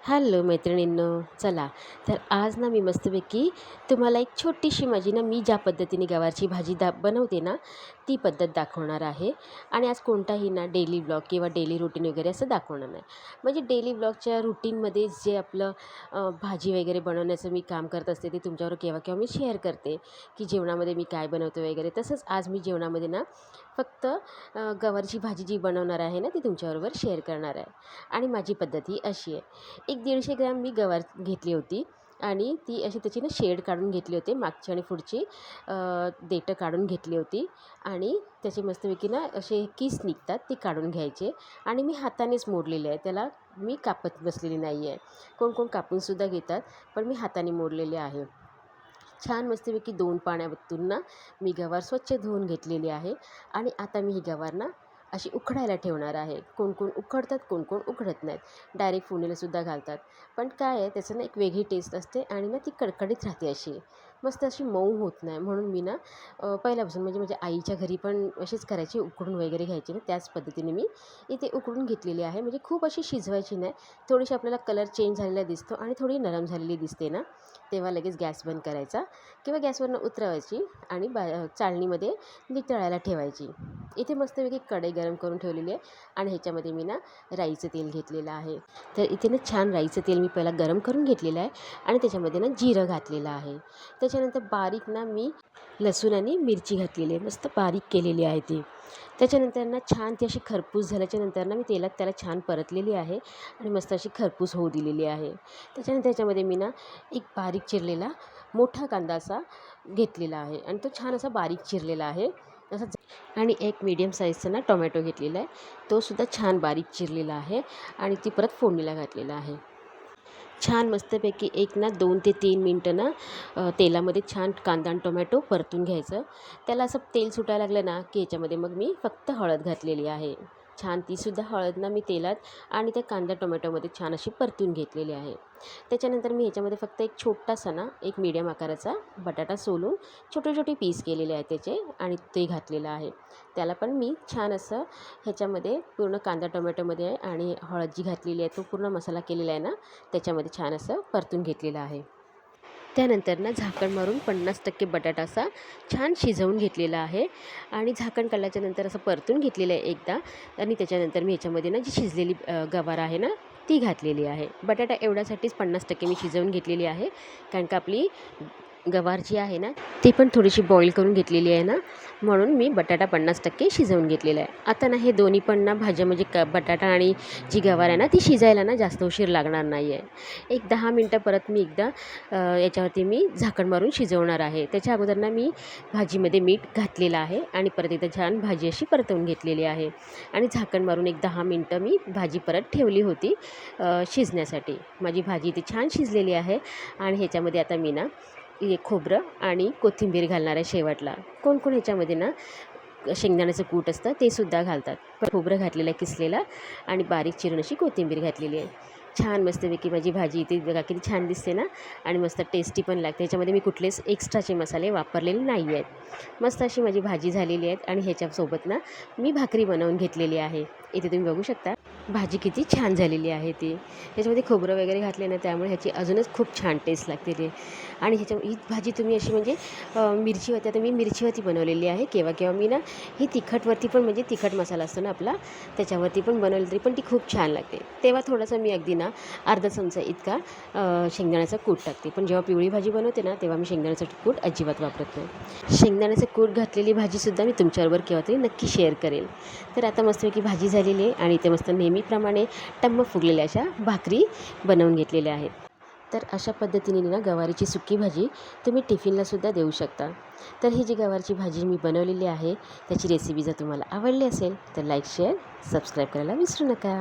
Hello मैत्रिणींनो, चला तर आज ना मी मस्तपैकी तुम्हाला एक छोटीशी माझी मी ज्या पद्धतीने गवारची भाजी बनवते ना ती पद्धत दाखवणार आहे. आणि आज कोणताही ना डेली ब्लॉग किंवा डेली रुटीन वगैरे असं दाखवणार नाही. म्हणजे डेली ब्लॉगच्या रुटीनमध्ये जे आपलं भाजी वगैरे बनवण्याचं मी काम करत असते ते तुमच्यावर केव्हा केव्हा मी शेअर करते की जेवणामध्ये मी काय बनवते वगैरे. तसंच आज मी जेवणामध्ये ना फक्त गवारची भाजी जी बनवणार आहे ना ती तुमच्याबरोबर शेअर करणार आहे. आणि माझी पद्धत ही अशी आहे. एक 150 ग्रॅम मी गवार घेतली होती आणि ती अशी त्याची ना शेड काढून घेतली होती, मागची आणि पुढची देठं काढून घेतली होती. आणि त्याचे मस्तपैकी ना असे कीस निघतात ते काढून घ्यायचे. आणि मी हातानेच मोडलेले आहे, त्याला मी कापत बसलेली नाही आहे. कोण कोण कापूनसुद्धा घेतात, पण मी हाताने मोडलेले आहे. छान मस्तपैकी 2 पाण्यातून ना मी गवार स्वच्छ धुवून घेतलेली आहे. आणि आता मी ही गवार ना अशी उकडायला ठेवणार आहे. कोण कोण उकडतात, कोण कोण उकडत नाहीत, डायरेक्ट फोडणीलासुद्धा घालतात. पण काय आहे त्याचं ना एक वेगळी टेस्ट असते आणि ना ती कडकडीत राहते, अशी मस्त अशी मऊ होत नाही. म्हणून मी ना पहिल्यापासून म्हणजे माझ्या आईच्या घरी पण अशीच करायची, उकडून वगैरे घ्यायची ना त्याच पद्धतीने मी इथे उकडून घेतलेली आहे. म्हणजे खूप अशी शिजवायची नाही, थोडीशी आपल्याला कलर चेंज झालेला दिसतो आणि थोडी नरम झालेली दिसते ना तेव्हा लगेच गॅस बंद करायचा किंवा गॅसवरनं उतरवायची आणि चाळणीमध्ये नितळायला ठेवायची. इथे मस्तपैकी कढई गरम करून ठेवलेली आहे आणि ह्याच्यामध्ये मी ना राईचं तेल घेतलेलं आहे. तर इथे ना छान राईचं तेल मी पहिला गरम करून घेतलेलं आहे आणि त्याच्यामध्ये ना जिरं घातलेलं आहे. त्याच्यानंतर बारीक ना मी लसूण आणि मिरची घातलेली आहे, मस्त बारीक केलेली आहे ती. त्याच्यानंतर ना छान ती अशी खरपूस झाल्याच्यानंतर ना मी तेलात त्याला छान परतलेली आहे आणि मस्त अशी खरपूस होऊ दिलेली आहे. त्याच्यानंतर त्याच्यामध्ये मी ना एक बारीक चिरलेला मोठा कांदा असा घेतलेला आहे आणि तो छान असा बारीक चिरलेला आहे असा. आणि एक मीडियम साईजचा ना टोमॅटो घेतलेला आहे, तोसुद्धा छान बारीक चिरलेला आहे आणि ती परत फोडणीला घातलेला आहे. छान मस्तपैकी एक ना 2 ते 3 मिनटं ना तेलामध्ये छान कांदा आणि टोमॅटो परतून घ्यायचं. त्याला असं तेल सुटायला लागलं ना की याच्यामध्ये मग मी फक्त हळद घातलेली आहे. छान तीसुद्धा हळद ना मी तेलात आणि त्या कांदा टोमॅटोमध्ये छान अशी परतून घेतलेली आहे. त्याच्यानंतर मी ह्याच्यामध्ये फक्त एक छोटासा ना एक मीडियम आकाराचा बटाटा सोलून छोटे छोटे पीस केलेले आहेत त्याचे आणि ते घातलेलं आहे. त्याला पण मी छान असं ह्याच्यामध्ये पूर्ण कांदा टोमॅटोमध्ये आहे आणि हळद जी घातलेली आहे तो पूर्ण मसाला केलेला आहे ना त्याच्यामध्ये छान असं परतून घेतलेलं आहे. त्यानंतर ना झाकण मारून 50% बटाटा असा छान शिजवून घेतलेला आहे आणि झाकण काढल्याच्यानंतर असं परतून घेतलेलं आहे एकदा. आणि त्याच्यानंतर मी ह्याच्यामध्ये ना जी शिजलेली गवार आहे ना ती घातलेली आहे. बटाटा एवढ्यासाठीच 50% मी शिजवून घेतलेली आहे, कारण का आपली गवार जी आहे ना ती पण थोडीशी बॉईल करून घेतलेली आहे ना, म्हणून मी बटाटा 50% शिजवून घेतलेला आहे. आता ना हे दोन्ही पण ना भाज्या म्हणजे बटाटा आणि जी गवार आहे ना ती शिजायला ना जास्त उशीर लागणार नाही आहे. एक 10 मिनटं परत मी एकदा याच्यावरती मी झाकण मारून शिजवणार आहे. त्याच्या अगोदर ना मी भाजीमध्ये मीठ घातलेलं आहे आणि परत एकदा छान भाजी अशी परतवून घेतलेली आहे आणि झाकण मारून एक 10 मिनटं मी भाजी परत ठेवली होती शिजण्यासाठी. माझी भाजी इथे छान शिजलेली आहे आणि ह्याच्यामध्ये आता मी ना हे खोबरं आणि कोथिंबीर घालणार आहे शेवटला. कोण कोण ह्याच्यामध्ये ना शेंगदाण्याचं कूट असतं ते सुद्धा घालतात. पण खोबरं घातलेलं आहे किसलेला आणि बारीक चिरून अशी कोथिंबीर घातलेली आहे. छान मस्तपैकी माझी भाजी इथे बघा किती छान दिसते ना आणि मस्त टेस्टी पण लागते. ह्याच्यामध्ये मी कुठलेच एक्स्ट्राचे मसाले वापरलेले नाही आहेत. मस्त अशी माझी भाजी झालेली आहे आणि ह्याच्यासोबत ना मी भाकरी बनवून घेतलेली आहे. इथे तुम्ही बघू शकता भाजी किती छान झालेली आहे ती. ह्याच्यामध्ये खोबरं वगैरे घातले ना त्यामुळे ह्याची अजूनच खूप छान टेस्ट लागते ते. आणि ही भाजी तुम्ही अशी म्हणजे मिरचीवरती, आता मी मिरचीवरती बनवलेली आहे. केव्हा केव्हा मी ना ही तिखटवरती पण म्हणजे तिखट मसाला असतो ना आपला त्याच्यावरती पण बनवली तरी पण ती खूप छान लागते. तेव्हा थोडासा मी अगदी ना अर्धा चमचा इतका शेंगदाण्याचा कूट टाकते. पण जेव्हा पिवळी भाजी बनवते ना तेव्हा मी शेंगदाण्याचं कूट अजिबात वापरत नाही. शेंगदाण्याचं कूट घातलेली भाजीसुद्धा मी तुमच्याबरोबर केव्हा तरी नक्की शेअर करेल. तर आता मस्तपैकी भाजी झालेली आहे आणि इथे मस्त नेहमीप्रमाणे टम्म फुगलेल्या अशा भाकरी बनवून घेतलेल्या आहेत. तर अशा पद्धतीने ना गवारीची सुकी भाजी तुम्ही टिफिनलासुद्धा देऊ शकता. तर ही जी गवारची भाजी मी बनवलेली आहे त्याची रेसिपी जर तुम्हाला आवडली असेल तर लाईक, शेअर, सबस्क्राईब करायला विसरू नका.